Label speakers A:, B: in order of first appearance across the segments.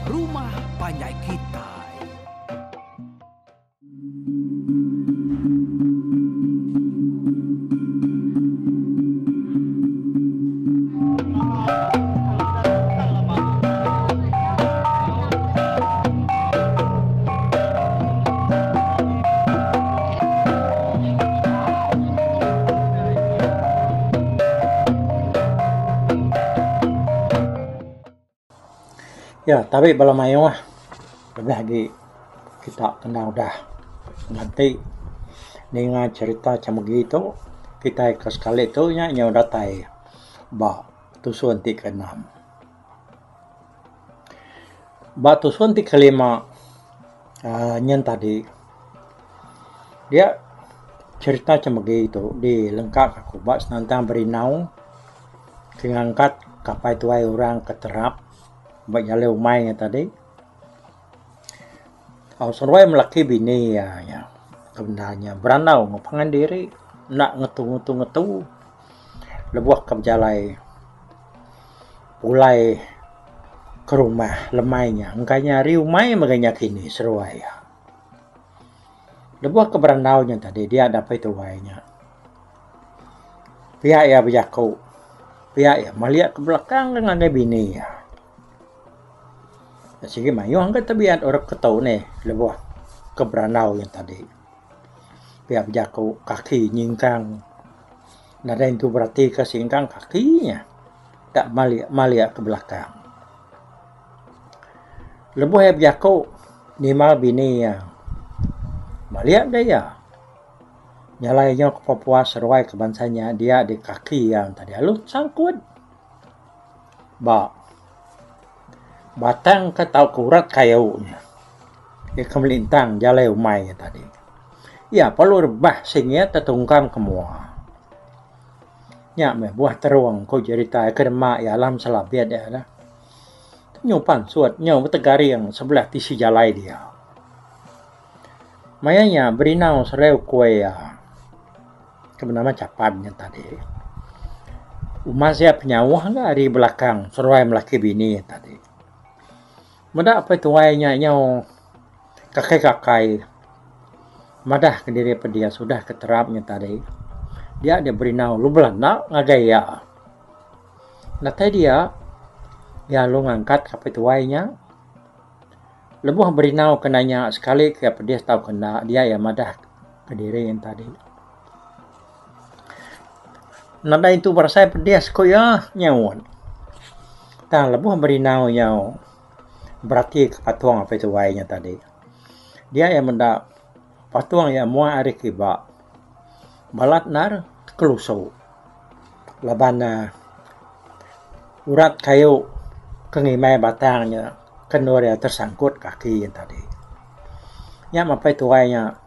A: Rumah Panjai Kitai.
B: Ya, tapi belum ayo mah. Lebih lagi kita kena udah nanti dengan cerita macam begitu kita ke sekali itu nya udah tai ba tusun ti keenam. Ba tusun ti kelima nyen tadi dia cerita macam begitu di lengkap aku ba senantang berinau ngangkat kapai tuai orang keterap ba jale umai tadi. Sonway melaki bini ya kebenarnya beranau ngapangan diri nak ngetu lebuah kejalai pulai ke rumah lemainya engkanya riu mai maganya kini seruai ya lebuah keberanaunya tadi dia dapat itu wainya pihak ya berjaku pihak ya melihat ke belakang dengan bini ya sige mayo hanggang tabiat orang ketau nih lebuah keberanau yang tadi pihak berjaku kaki nyingkang nada itu berarti kesingkang kakinya tak melihat ke belakang lebuh ya berjaku nimal bini ya melihat dia nyalainya ke Papua seruai kebansanya dia di kaki yang tadi lalu sangkut batang ketau kurat kayunya dia kemelintang jalai umai tadi ya perlu rebah sehingga tertungkam kemua nya me buah teruang ko cerita ke mak ya alam salabiat ya lah nyupan suat nyau tegari yang sebelah tisi jalai dia mayanya berinau sereu kue ya kebenama capannya tadi umasnya penyawah enggak di belakang seruai melaki bini tadi mada apa itu wainya nyau kakai madah ke diri dia sudah keterapnya tadi dia berinau lu belanda ngagaya nah tadi dia ya lu ngangkat apa itu wainya lebuh berinau kenanya sekali ke dia tahu kena dia ya madah ke diri yang tadi nada itu bersai pedes ko ya nyawon tak lebuh berinau nyau berarti kepatuang apa itu wainya tadi dia yang mendak patuang ya mua ari kiba balat nar keluso labana urat kayu kengimai batangnya kenur ya tersangkut kaki yang tadi nya apa itu wainya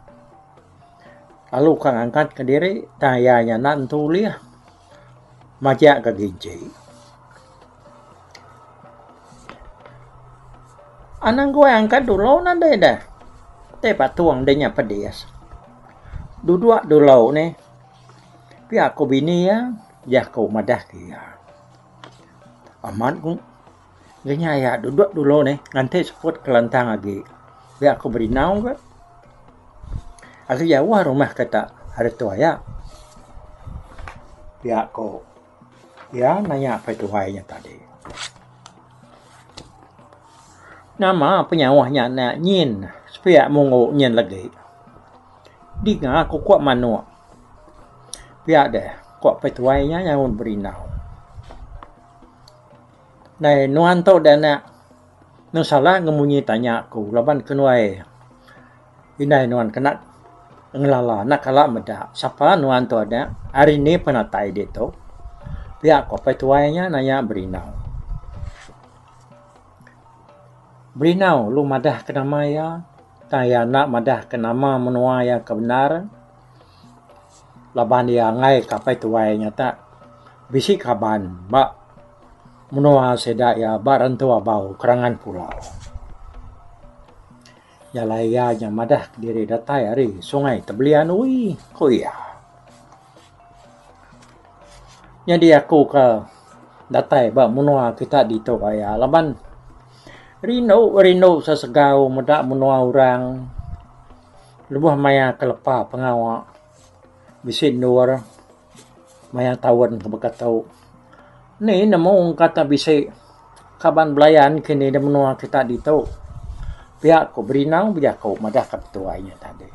B: lalu kang angkat ke diri tayanya nantulia majak ke ginci anang gue angkat dulu nanda dah te patuang denya pedes duduk dulu nih pihak aku bini ya kau madah dia aman ku genya ya duduk dulu nih nanti sebut kelantang lagi pihak aku berinau kan aku jauh rumah kata hari tua ya pihak aku ya nanya apa itu wainya tadi nama penyawahnya nak nyin supaya mungu nyin lagi di aku kuat manu pihak deh kuat petuainya yang berinau nah nuanto dana nu salah ngemunyi tanya aku laban kenuai inai nuan kena ngelala nak kala meda siapa nuanto ada hari ini penatai dia tu pihak kuat petuainya nanya berinau lu madah ke nama ya taya nak madah ke nama menua yang kebenaran laban dia ngai kapai tuainya tak bisi kaban ba menua seda ya baran tua bau kerangan pulau ya layanya madah diri datai hari sungai tebelian ui koya nya dia aku ke datai ba menua kita di to kaya laban Rino sa segau medak menua orang. Lebuh maya kelepa pengawak. Bisin nur. Maya tawan kebekatau. Ni namong kata bisik. Kaban belayan kini dia menua kita ditau. Pihak ko berinau biar ko madah ketuanya tadi.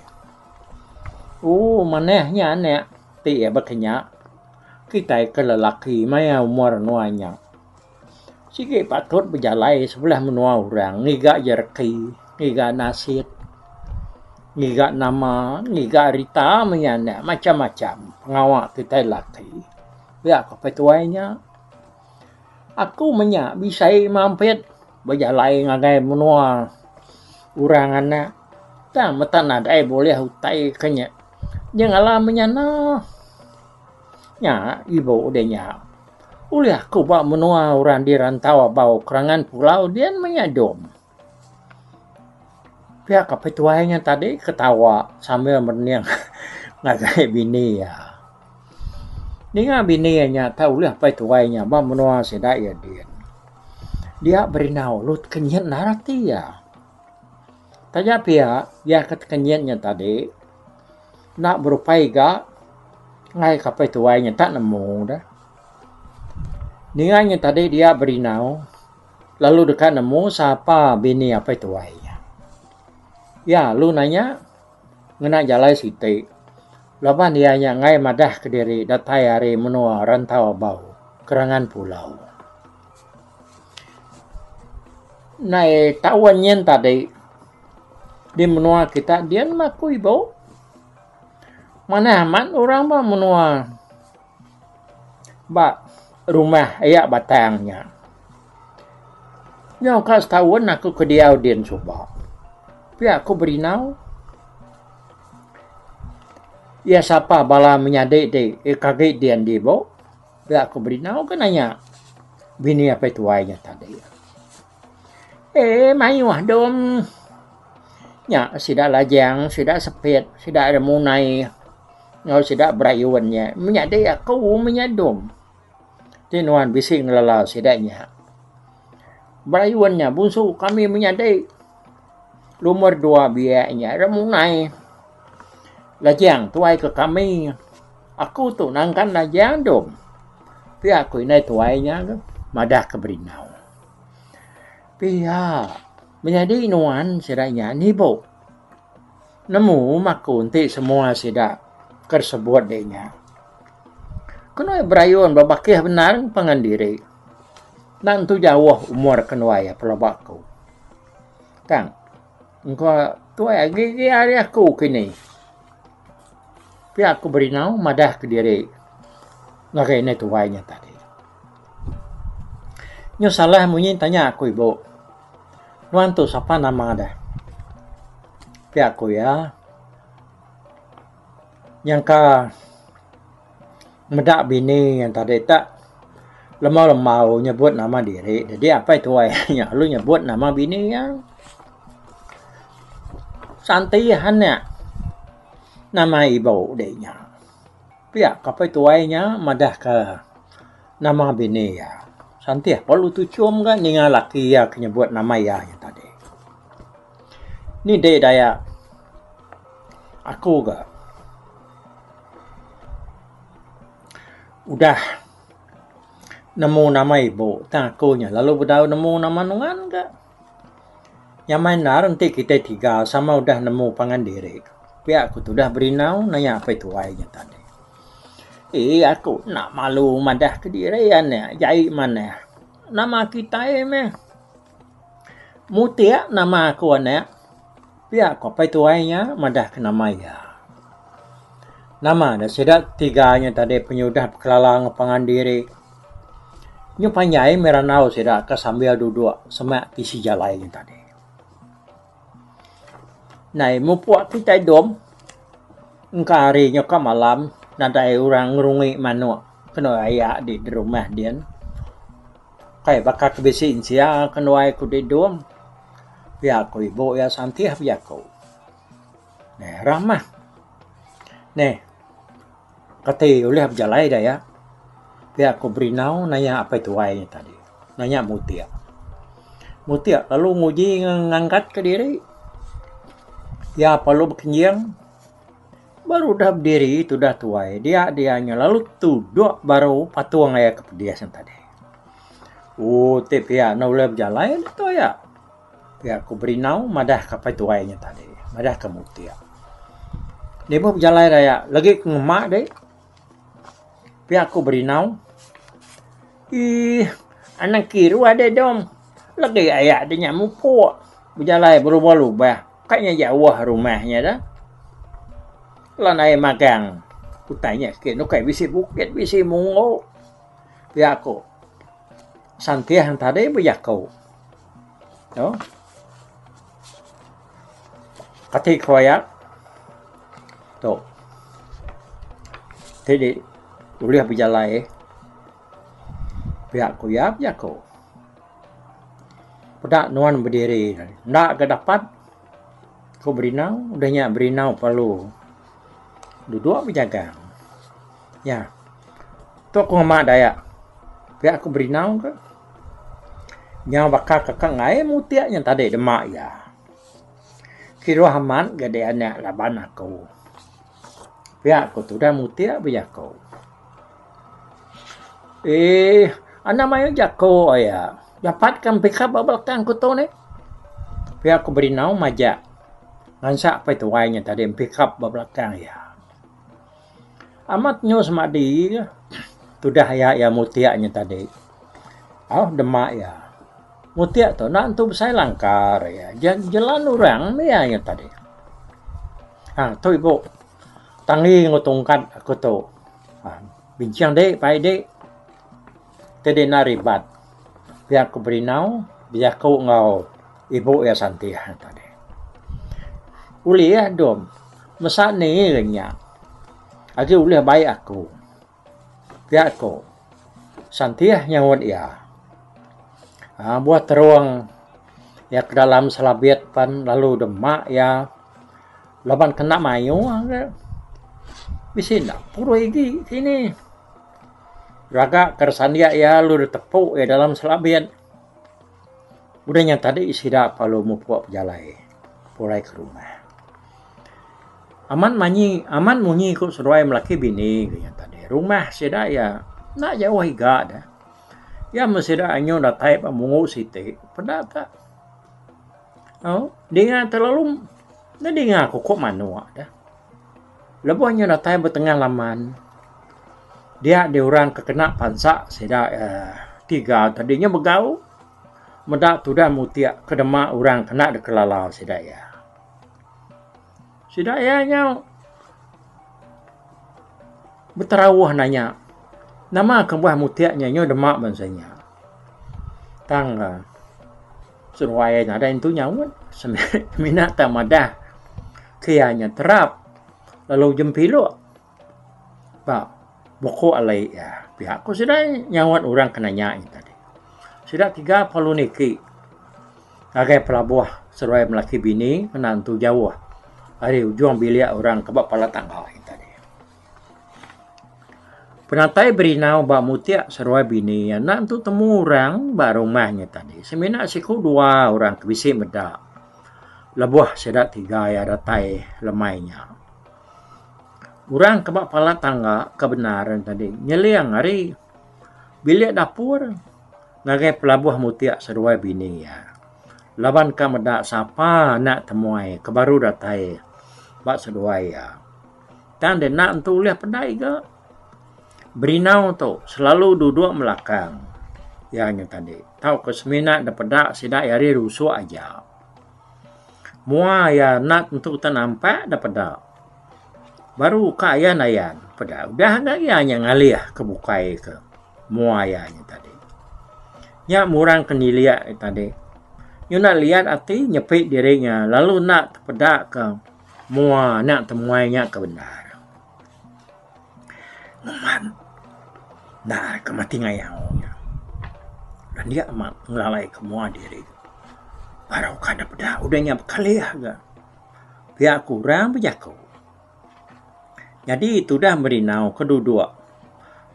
B: Manehnya anak. Tiya berkenyak. Kita ke lelaki maya umur nuanya. Sige patut berjalai sebelah menua orang. Ngiga jerki. Ngiga nasid. Ngiga nama. Ngiga rita maya macam-macam. Pengawak kita lelaki. Biar ko petuanya. Aku menyak bisa mampir. Berjalai ngagai menua orang anak. Tak metan ada boleh hutai kenyak. Janganlah menyana. Nya ibu udahnya. Ulah aku bawa menua orang di rantau bau kerangan pulau dia menyadom. Pihak kepetuanya tadi ketawa sambil berniang ngagai bini ya. Dengan bininya tahu lah petuanya bawa menua sedai ya dia. Dia berinau lut kenyat narati ya. Tanya pihak ya kenyatnya tadi nak berupaya gak ngai kapai tuainya tak nemu dah. Ninganya tadi dia berinau, lalu dekat nemu siapa bini apa tuainya. Ya, lu nanya, ngena jalai siti. Lapan dia ngai madah ke diri datai hari menua rantau bau, kerangan pulau. Nai tawannya tadi, di menua kita, dia maku ibu. Mana aman orang ba menua ba rumah ayak batangnya. Nyau kas tahun aku ke dia audien coba. Pihak aku berinau. Ya siapa bala menyadek de kaget dia di bo. Pihak aku berinau kan nanya. Bini apa itu ayahnya tadi. Mayu dom. Ya sudah lajang, sudah sepit, sudah ada munai. Ngau sidak berayuannya. Menyadai aku menyadom. Tinuan bising lala sidaknya. Berayuannya bunsu kami menyadai. Lumur 2 biaknya. Remunai. Lajang tuai ke kami. Aku tu nangkan lajang dom. Pihak aku ini tuainya. Madah ke berinau. Pihak. Menyadai nuan sidaknya. Ni bo. Nemu makunti semua sidak. Tersebut dehnya. Kenoi berayun babakih benar pangandiri. Nang tu jauh umur kenuai pelabakku. Kang, engkau tuai gigi hari aku kini. Pihak aku berinau madah ke diri. Ngakai ini tuainya tadi. Nyo salah munyi tanya aku ibu. Nuan tu siapa nama dah? Pihak aku ya. Yang medak bini yang tadi tak lemau nyebut nama diri. Jadi apa itu ayahnya? Lu nyebut nama bini yang santihannya. Nama ibu dehnya. Pihak apa itu ayahnya madah ke nama bini ya. Santih perlu tu cium kan dengan laki ya nyebut nama ayahnya tadi. Ni deh daya. Aku gak. Udah nemu nama ibu, takunya. Lalu udah nemu nama nungan ke? Yang main nanti kita 3 sama udah nemu pangandiri. Pihak aku tuh udah berinau, nanya apa itu ayahnya tadi. Aku nak malu madah ke diri ya, jai mana? Nama kita meh. Mutia nama aku Pihak aku apa itu ayahnya, madah ke nama ya. Nama dah sedak 3-nya tadi penyudah kelalang pangandiri. Nyo panyai meranau sedak ke sambil duduk semak tisi jalainya tadi. Nai mupuak kita dom. Engkari nyo ke malam nadai orang ngerungi manu kena ayak di rumah dia. Kayak bakal kebisin sia kena aku di dom. Biar aku ibu ya santih biar aku. Nah ramah. Nih. Kata oleh berjalai dah ya. Biar aku berinau nanya apa itu ayahnya tadi. Nanya mutia. Mutia lalu nguji ngangkat ke diri. Ya perlu berkenjang. Baru dah berdiri, itu dah tuai. Dianya lalu tuduk baru patuang ayah kepediasan tadi. Tapi ya, nak boleh berjalan itu ya. Ya, aku beri nau, madah kapai tuainya tadi. Madah ke mutia. Dia pun berjalan raya. Lagi ngemak deh. Pihak aku beri nau. Anak kiru ada dong. Lagi ayah ada nyamuk pok. Berjalan berubah-ubah. Kayaknya jauh rumahnya dah. Lan ayah magang. Aku tanya, no kayak bisi bukit, bisi mungo. Pihak aku. Santiah yang tadi berjakau. No? Kati koyak. Tuh. Jadi, boleh berjalan pihak koyak jakau. Pedak nuan berdiri. Nak ke dapat. Kau berinau. Udahnya berinau perlu. Duduk berjaga. Ya. Tu aku ngamak dayak. Pihak aku berinau ke. Yang bakal kakak ngai mutia yang tadi demak ya. Kira haman gede anak laban aku. Pihak aku tu dah mutia berjakau. Anak mayu jakau ya. Dapatkan pick-up belakang aku tu ni. Pihak aku berinau majak. Ngansak apa itu wainya tadi pick-up belakang ya. Amat nyo semadi. Tu dah ya mutianya tadi. Demak ya. Mutia tu nak tu besar langkar ya. Jalan orang ni yang tadi. Tu ibu. Tangi ngutungkat aku tu. Bincang dek, pai dek. Tadi naribat. Biar aku berinau, biar aku ngau ibu ya santiah tadi. Uli ya dom. Masa ni lenyap. Agi uli baik aku. Biar aku. Santiah nyawat ya. Buat teruang ya ke dalam selabit pan lalu demak ya. Laban kena mayu. Bisina puro igi sini. Raga kersandia ya lu tepuk ya dalam selabit. Udahnya tadi isida palu mu puak perjalai. Pulai ke rumah. Aman munyi ikut seruai melaki bini kaya tadi. Rumah sida ya nak jauh higa dah. Ya mesida anyo datai pamungu siti. Pada tak. Dia terlalu dia aku kok manua dah. Lebuhnya datai bertengah laman. Dia diorang kekena pansak sida 3 tadinya begau. Medak tu dah mutia kedema orang kena dekelalau sida ya. Sida ya nya berterawuh nanya. Nama kebuah mutiaknya nyo demak bansanya. Tang seruainya ada itu nyawut. Semina tamadah. Kianya terap. Lalu jempilo. Pak. Boko alai ya. Pihak aku sudah nyawat orang kenanya tadi. Sudah 3 palu niki. Agai pelabuh seruai melaki bini. Menantu jauh. Hari ujung bilik orang kebak pala tangga tadi. Penatai berinau bak mutiak seruai bini. Nak tu temu orang bak rumahnya tadi. Semina siku 2 orang kebisi medak. Lebuh sedak 3 ya datai lemainya. Orang kebak pala tangga kebenaran tadi. Nyeliang hari bilik dapur. Ngagai pelabuh mutiak seruai bini ya. Laban ka medak siapa nak temuai. Kebaru datai. Bak seruai ya. Dan dia nak untuk uliah pedai ke. Berinau tu. Selalu duduk melakang. Ya nya tadi. Tahu ke semina ada pedak sidak yari rusuh aja. Mua ya nak untuk kita nampak ada pedak. Baru kaya nayan pada udah enggak ya yang ngalih kebukai ke muayanya tadi. Nya murang kenilia tadi. Nyo nak lihat ati nyepit dirinya lalu nak pedak ke mua nak temuainya kebenar. Ngaman. Nah, kemati ngayangnya. Dan dia amat ngelalai ke mua diri. Baru kada pedak udahnya bekali agak. Pihak kurang berjakau. Jadi itu dah berinau kedua-dua.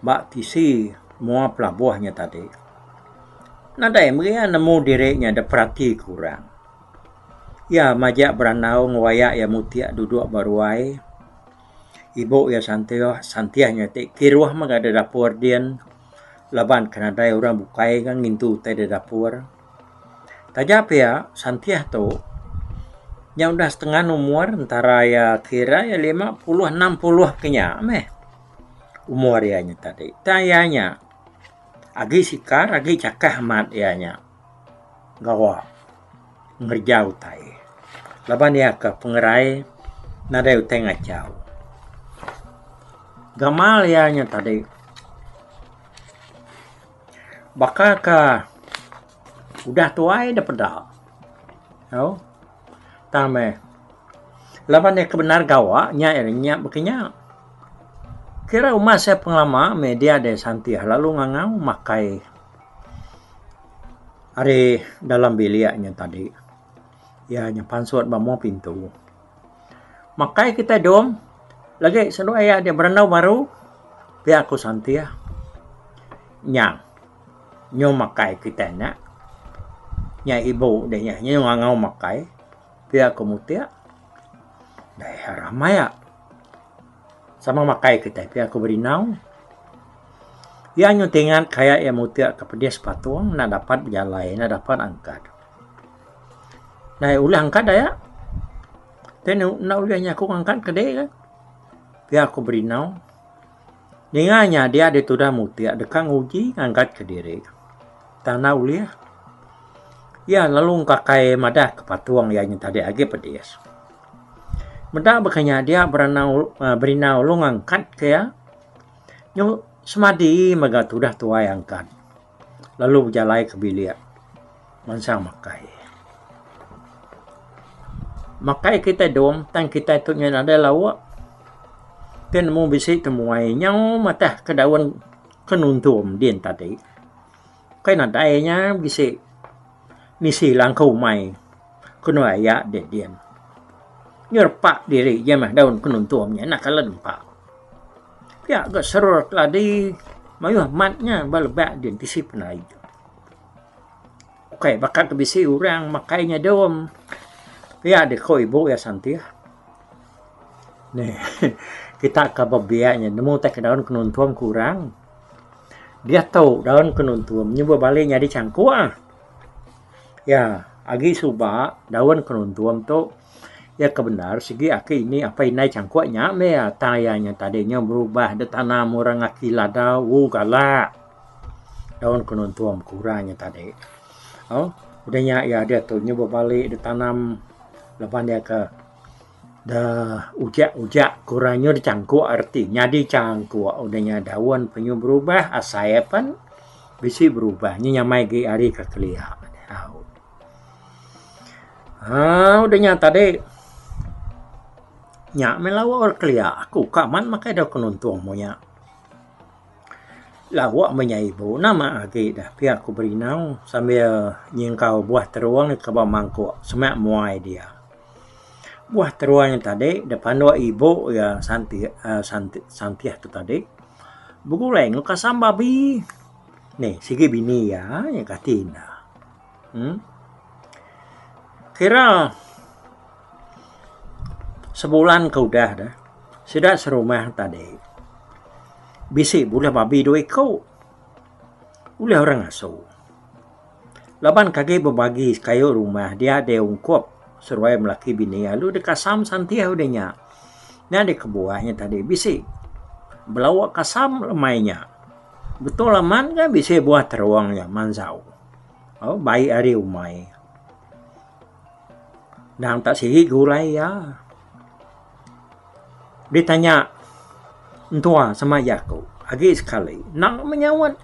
B: Bak tisi mua pelabuhnya tadi. Nadai mereka nemu dirinya ada perhati kurang. Ya majak beranau ngawayak ya mutiak duduk baruai. Ibu ya santiahnya tik kiruah mah ada dapur dian. Laban kanadai orang bukai kan ngintu teh di dapur. Tajap ya santiah tu. Yang udah setengah umur antara ya kira ya 50 60 kenya meh. Umur ianya tadi. Tayanya agi sikar agi cakah mat ianya. Gawa ngerjau tai. Laban ya ke pengerai nadai uteng acau. Gamal ianya tadi. Bakal ka udah tuai dah pedak. Oh. Tame. Laban dia kebenar gawa nya nya bekenya. Kira rumah saya penglama media ada santiah lalu ngangau makai hari dalam biliaknya tadi. Ya nya pansuat bamo pintu. Makai kita dom lagi sendo ayah dia berenau baru pihak aku santiah. Nya nyo makai kita nak. Nya ibu dia nya ngangau makai. Pihak kemudian daerah ramai sama makai kita pihak aku berinau ya nyutingan kayak yang mutia kepedia sepatuang nak dapat berjalan nak dapat angkat nah ulah angkat dah ya dan nak ulahnya aku angkat ke dia kan pihak aku berinau dengannya dia ada tudah mutia dekang uji angkat ke diri tanah uliah. Ya lalu kakai madah kepatuang yang tadi agi pedias. Madah bekanya dia berinau lu ngangkat kaya. Nyo semadi maga tudah tua angkat. Lalu berjalai ke bilik. Mansang makai. Makai kita dom tang kita itu nya ada lawak. Kan mau bisik temuai nyau matah kedawan kenuntum din tadi. Kai nadainya bisik misi langkau mai kuno ayat dedian nyerpak diri je mah daun kenuntumnya nak kalen pak ya gak serur ladi mayu matnya balbak din tisi penai oke bakal kebisi orang makainya dom ya de koi ibu ya santiah nih kita kababianya nemu teh daun kenuntum kurang dia tahu daun kenuntum nyoba baliknya di cangkua. Ya, agi suba daun kenuntum tu ya kebenar segi aki ini apa inai cangkuaknya me ya tayanya tadinya berubah de tanam orang aki lada galak daun kenuntum kurangnya tadi. Oh, udahnya ya dia tu nyoba balik de tanam lepas dia ke dah ujak kurangnya de cangkuak artinya di cangkuak udahnya daun penyu berubah asayapan bisi berubahnya nyamai ge ari ke kelia. Udahnya tadi nyak melawak kelia aku kaman makai dah kenuntung monya lawak menyai ibu nama agi dah pihak aku berinau sambil nyingkau buah teruang ke bawah mangkuk semak muai dia buah teruangnya tadi depan dua ibu ya santiah tu tadi buguleng kasam babi nih sigi bini ya yang katina kira sebulan kau dah sudah serumah tadi bisi boleh babi dua kau boleh orang asuh laban kaki berbagi kayu rumah dia ada ungkap seruai melaki bini lalu dekat kasam santiah udahnya ni ada kebuahnya tadi bisi belawak kasam lemainya betul laman kan bisi buah teruangnya manzau oh baik hari umai dan tak sih gulai ya. Ditanya entua sama Yakub, agi sekali nak menyawat.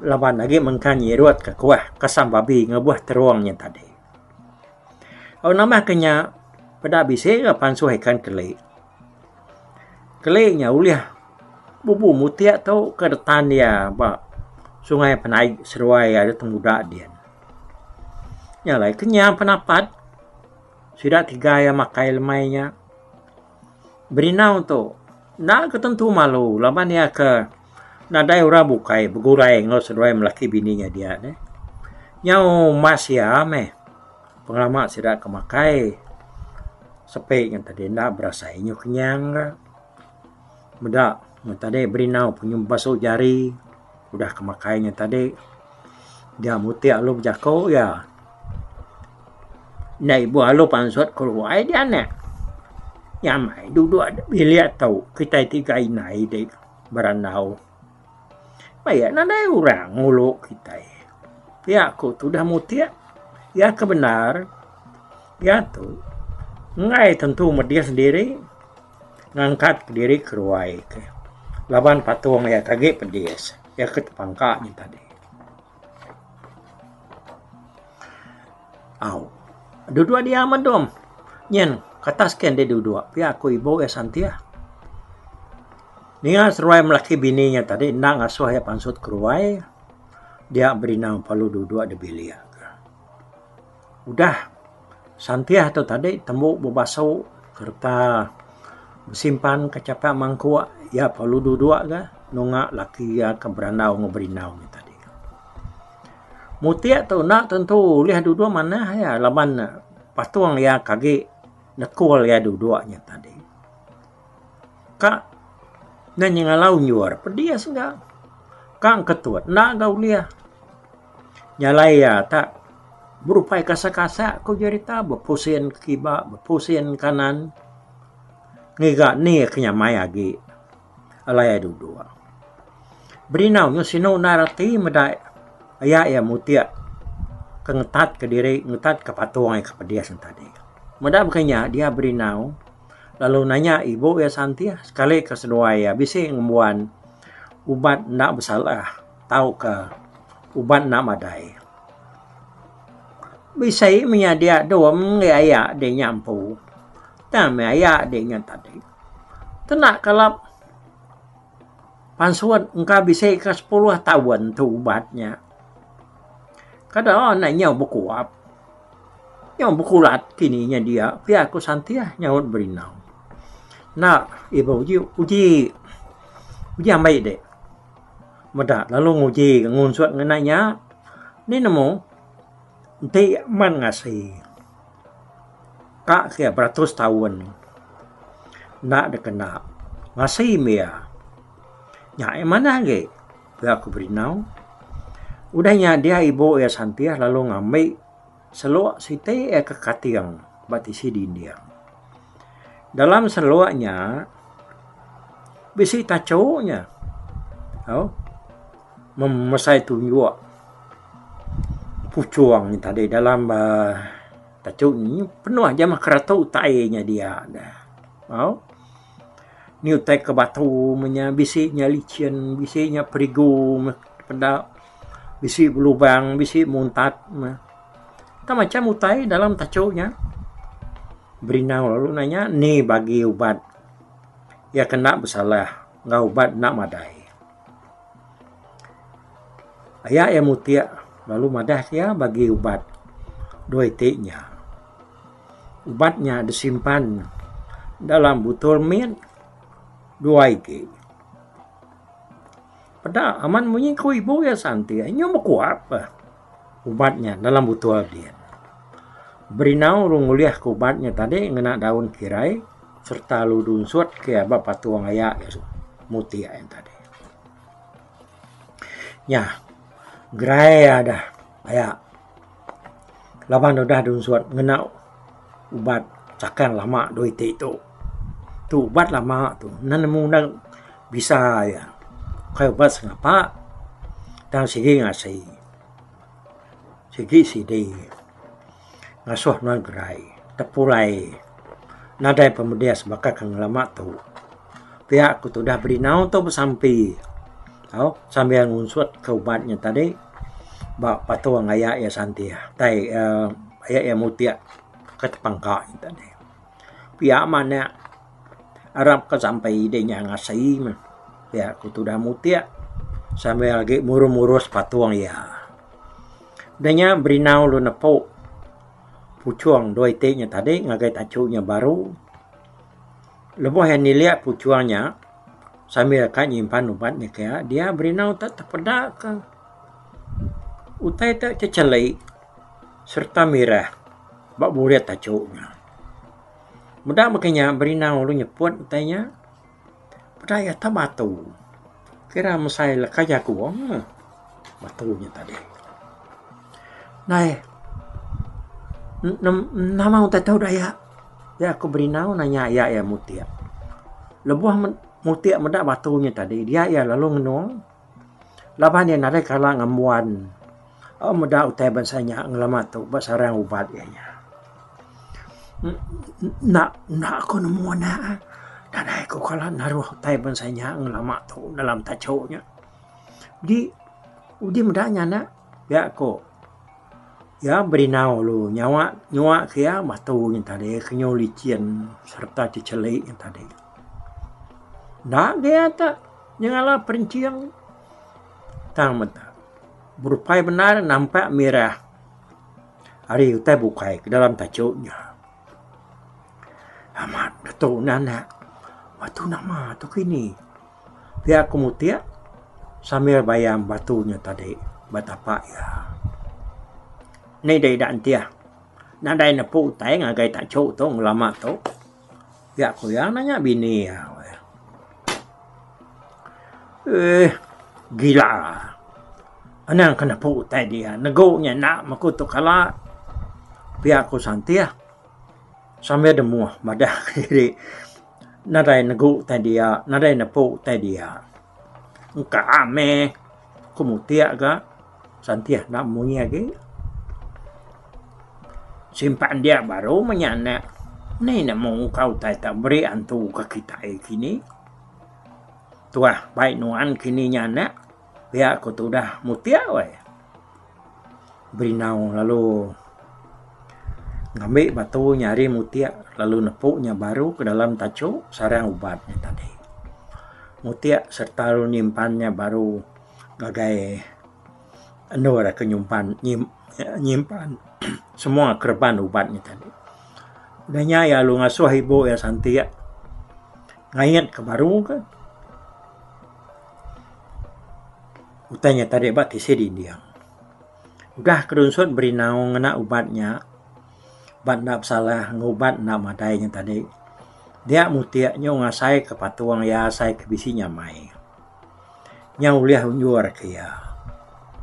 B: Laban lagi mengkanyi ruat ke kuah kasam babi ngebuah teruangnya tadi. Oh nama kenya pada bisi kapan suaikan kelai. Kelainya uliah bubu mutiak tau ke depan dia ba sungai penai seruai ada temuda dia. Nyalai kenyang penapat sudah 3 yang makai lemainya berinau tu nak ketentu malu laban ya ke nadai ura bukai begurai ngau seduai melaki bininya dia deh. Nyau mas ya meh pengalaman sidak kemakai sepek yang tadi nak berasa inyo kenyang bedak tadi berinau punya basuh jari udah kemakainya tadi dia muti alu jako ya na ibu alu pansut keluar dia nak nyamai duduk ada biliat tahu kita tiga inai dek beranau Maya nadai orang ngulu kita ya aku tu dah muti ya kebenar ya tu ngai tentu dia sendiri ngangkat ke diri keruai ke laban patung ya kaget pedes ya ke pangkaknya tadi dua-dua dia amat dom nyen kata sken dia dua-dua pia aku ibu ya santia ninga seruai melaki bininya tadi nak ngasuh ya pansut keruai dia beri nama palu dua-dua ada bilia udah santia tu tadi tembuk berbasuh serta simpan kecapak mangkuk ya palu dua-dua ga nungak laki ya keberanau ngoberinau ni tadi mutia tu nak tentu lihat dua-dua mana ya laban patung ya kaki nakul ya dua-duanya tadi kak nan yang ngalau nyuar pedias enggak kang ketuat nak gau lia nyalai ya tak berupaya kasa-kasa kau jarita berpusing kiba berpusing kanan ngiga ni kenyamai agi alaya dua berinau nyo sino narati medai aya ya mutia kengetat ke diri ngetat ke patung ke pedias tadi medai bukannya dia berinau lalu nanya ibu ya santia sekali kesedua ya bisa ngembuan ubat nak bersalah tahu ke ubat nak madai bisa menyadia dua mengaya dia nyampu dan mengaya dia tadi tenak kalau pansuan engkau bisa ke 10 tahun tu ubatnya kadang nak nyau berkuap nyau berkulat kininya dia pihak aku santia nyaut berinau nak ibu uji ambil dek Mada lalu nguji ngunsut ngenanya ni nemu nanti man ngasih kak kia beratus tahun nak dekena ngasih mia nyai mana ge aku berinau udahnya dia ibu ya santia lalu ngambil seluk site ke katiang batisi di India dalam seluknya bisi taconya memesai tunjuk pucuang ni tadi dalam tacu ni penuh aja mah keratau tainya dia dah ni utai ke batu menya bisinya licin bisinya perigu pada bisi lubang bisi muntat tak macam utai dalam tacunya berinau lalu nanya ni bagi ubat ya kena bersalah nggak ubat nak madai ayah yang mutia lalu madah dia bagi ubat dua itiknya ubatnya disimpan dalam botol min 2 iki pada aman menyiku ibu ya santi nyoba kuat ubatnya dalam botol dia berinau runguliah ke ubatnya tadi ngena daun kirai serta ludun suat ke bapak tuang ayak ya mutia yang tadi ya gerai ada ayak laban udah dun suat ngena ubat cakan lama doi itu tu ubat lama tu nan nang bisa ya kayak obat ngapa dan sigi ngasih sigi sidi ngasuh non gerai tepulai nadai pemudia sebaka kang lama tu pihak aku tu dah beri nau tu bersampi sambil ngunsut ke ubatnya tadi bak patuang ayak ya santia tai ayak ya mutia ke tepangka tadi pihak mana Arab ke sampai idenya ngasih mah pihak aku tu dah mutia sambil lagi murus patuang ya danya beri nau lu nepuk pucuang 2 itiknya tadi ngagai tacunya baru lebuh yang dilihat pucuangnya sambil kan nyimpan ubatnya kaya dia berinau tak terpedak ke utai tak cecelai serta mirah bak buret tacuknya. Mudah makanya berinau lu nyeput utainya pedaya tak batu. Kira mesai lekaya kuang batunya tadi. Nah, nama utai tahu daya. Ya aku berinau nanya ya mutia. Lebuah mutia medak batunya tadi. Dia ya lalu ngenong. Laban dia nadai kala ngamuan. Medak utai bansanya ngelamat tu basarang ubat ianya. Nak aku nemu nak. Dadai aku kala naruh utai bansanya ngelamat tu dalam tacuknya. Udi mudahnya nak. Ya aku. Ya berinau lu nyawa kia batu yang tadi kenyo licin serta cicelik yang tadi. Nak dia tak nyala perinciang tang mata. Berupai benar nampak merah. Hari utai bukai ke dalam tacuknya. Amat datuk nana. Batu nama tu kini. Dia kemudian sambil bayang batunya tadi. Betapa ya. Này đây đạn tia. Nah đây là phụ tay ngay tại chỗ tôi lama tu. Ya ko ya nanya bini ya. Gila. Anang kena phụ tay dia. Nego nya nak makuto kala. Pihak ko santia. Sampai demu madah kiri. Nah đây nego tay dia. Nah đây là phụ tay dia. Ka ame. Kumutia ga. Santia nak munya ke. Simpan dia baru menyana. Ni nak mau kau tak beri antu ke kita kini. Tuah baik nuan kini nyana. Biar aku tu dah mutia weh. Berinau lalu ngambil batu nyari mutia. Lalu nepuknya baru ke dalam tacuk sarang ubatnya tadi. Mutia serta lalu nyimpannya baru gagai ada nyimpan semua kerban ubatnya tadi. Udahnya ya lu ngasuh ibu ya santi ya. Ngayat ke baru kan. Utanya tadi bat disedi dia. Udah kerunsut berinau ngena ubatnya. Bat nak salah ngubat nak madainya tadi. Dia mutiaknya ngasai ke patuang ya sai ke bisinya mai. Nyau liah unjur ke ya.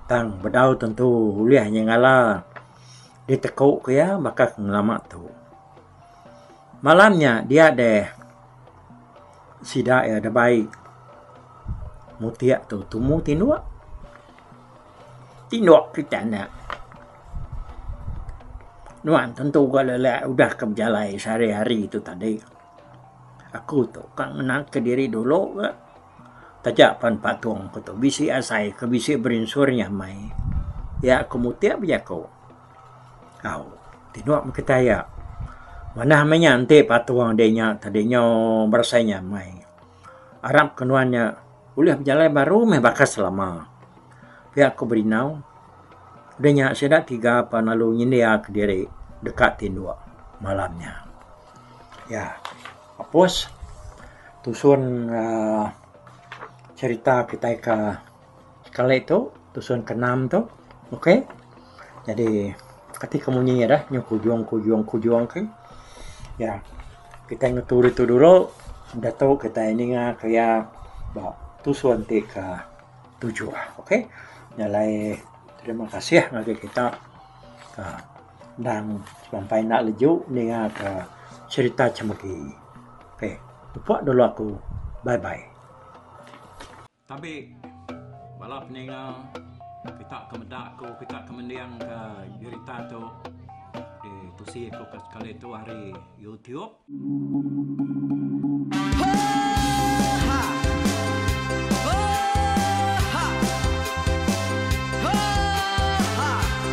B: Tang bedau tentu liahnya ngala. Ditekuk ke ya maka ngelamat tu. Malamnya dia ada sida ya ada baik. Mutiak tu tumu tinua. Tinua kita nak. Nuan tentu kalau udah keberjalai sehari-hari itu tadi. Aku tu kan nak ke diri dulu ke. Tajak pan patung ko tu bisi asai ke bisi berinsurnya mai. Ya aku mutiak berjaku. Kau tinuk makitaya. Mana menyante patuang denya tadinya bersainya mai. Arab kenuannya boleh berjalan baru meh bakas selama. Pihak aku berinau. Denya sedak 3 panalu nyendia ke diri dekat tindua malamnya. Ya, apos tusun cerita kita ke kala itu tusun ke-6 tu. Okey. Jadi ketika munyinya dah kujuang ke. Ya. Kita ngeturi tu dulu dah tahu kita ini kayak tusun ke 7. Okey. Nyalai terima kasih ngake kita dan sampai nak leju ni ke cerita cemegi. Okey. Lupa dulu aku. Bye bye. Tapi balap ni kita kemedak ko kita kemendiang ke cerita tu di tusi ko kali tu hari YouTube.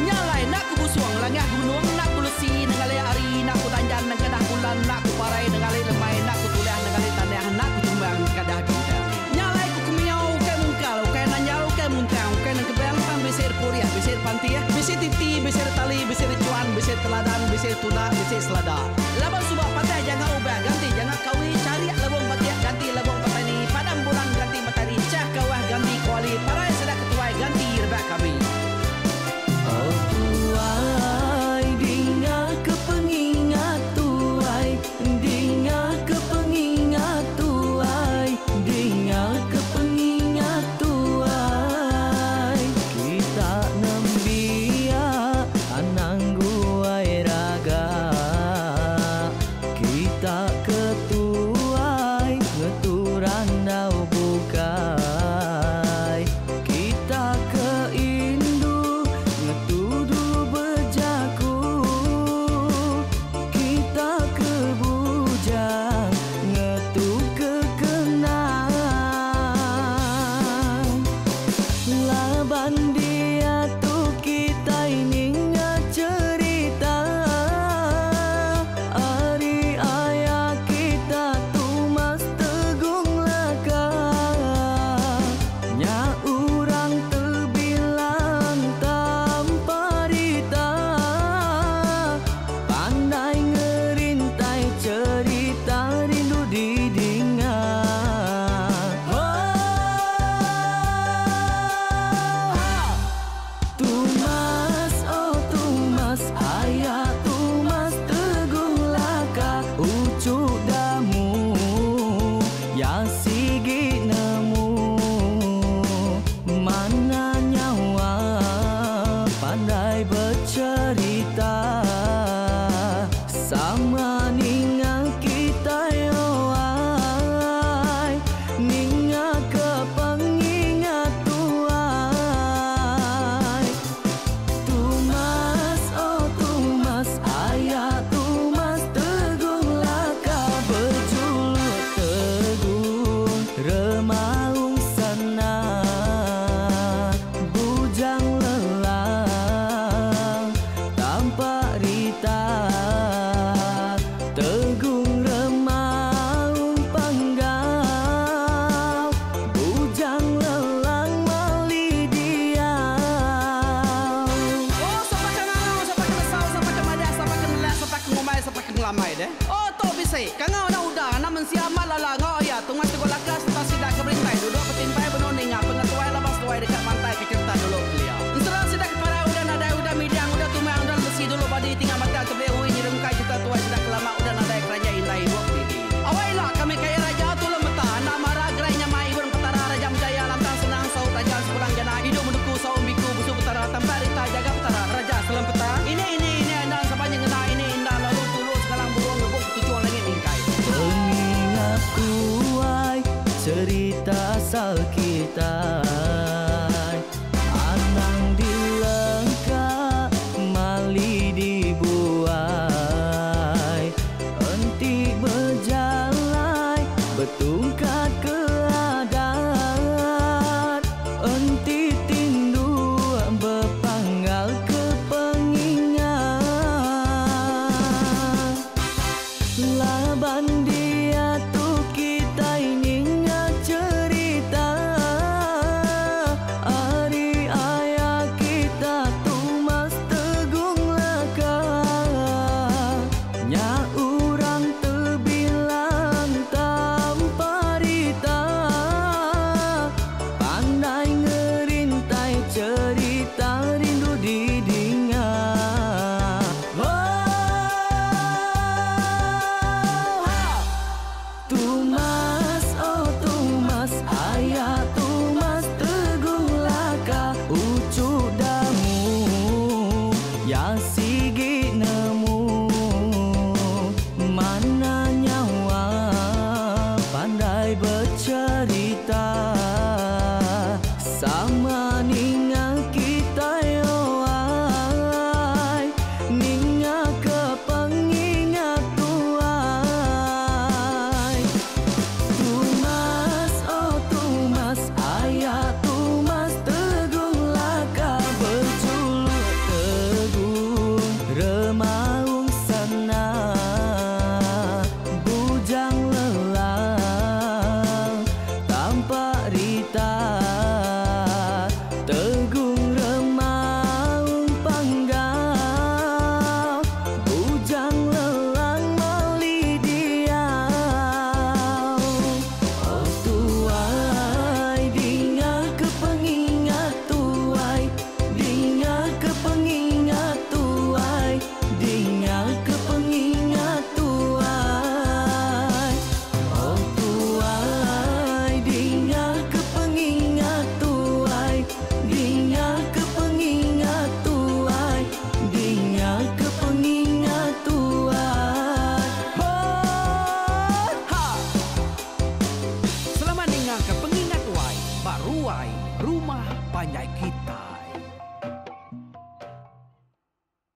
A: Nyalai nak ku busuang langah gunung nak ku lesi nengalai ari nak ku tanjan nang kadah bulan nak ku parai nengalai lemai nak ku tuliah nengalai tanah nak ku tumbang kadah bintang. Nyalai ku kumiau ke mungkal ke nanjau ke muntang ke nang kebang tam besir puriah besir pantia besir titi besir tali besir cuan besir teladan besir tuna besir selada. Laban subak pantai jangan ubah ganti jangan kawi cari labung patia ganti labung patani padam bulan Tumas, oh Tumas, ayah Tumas teguh laka ucuk damu ya sigi nemu mana nyawa pandai bercerita sama ninga kita yoai ninga ke pengingat tuai Tumas, oh Tumas, ayah Tumas teguh laka berjuluk teguh remaung sana bujang lelang tampak rita tegung remaung panggau bujang lelang mali diau. Oh siapa kangau siapa kesal siapa kemadah siapa kenelas siapa ngomai siapa ngelamai deh. Oh to bisai kangau na udah na mensiamat lala ngau ya Tumas teguh laka serta sidak keberintai duduk petimpai benoninga pengatuai labas tuai dekat pantai ke kerta dulu beliau. Serta sidak para udah nadai udah midang udah tumai udah besi dulu badi tinggal mata kebehui nyiremkai kita tuai sidak kelama udah nadai kerajaan indai buat pidi. Awailah kami kaya raja tu lemeta nak marah gerainya mai burung petara raja menjaya lantang senang saut raja sepulang jana hidup menduku saut biku busuk petara tambah rita jaga petara raja selam peta ini andang sepanjang ngena ini indah lalu tulus sekarang burung ngebuk tujuan langit bingkai. Pengingat kuai cerita asal kita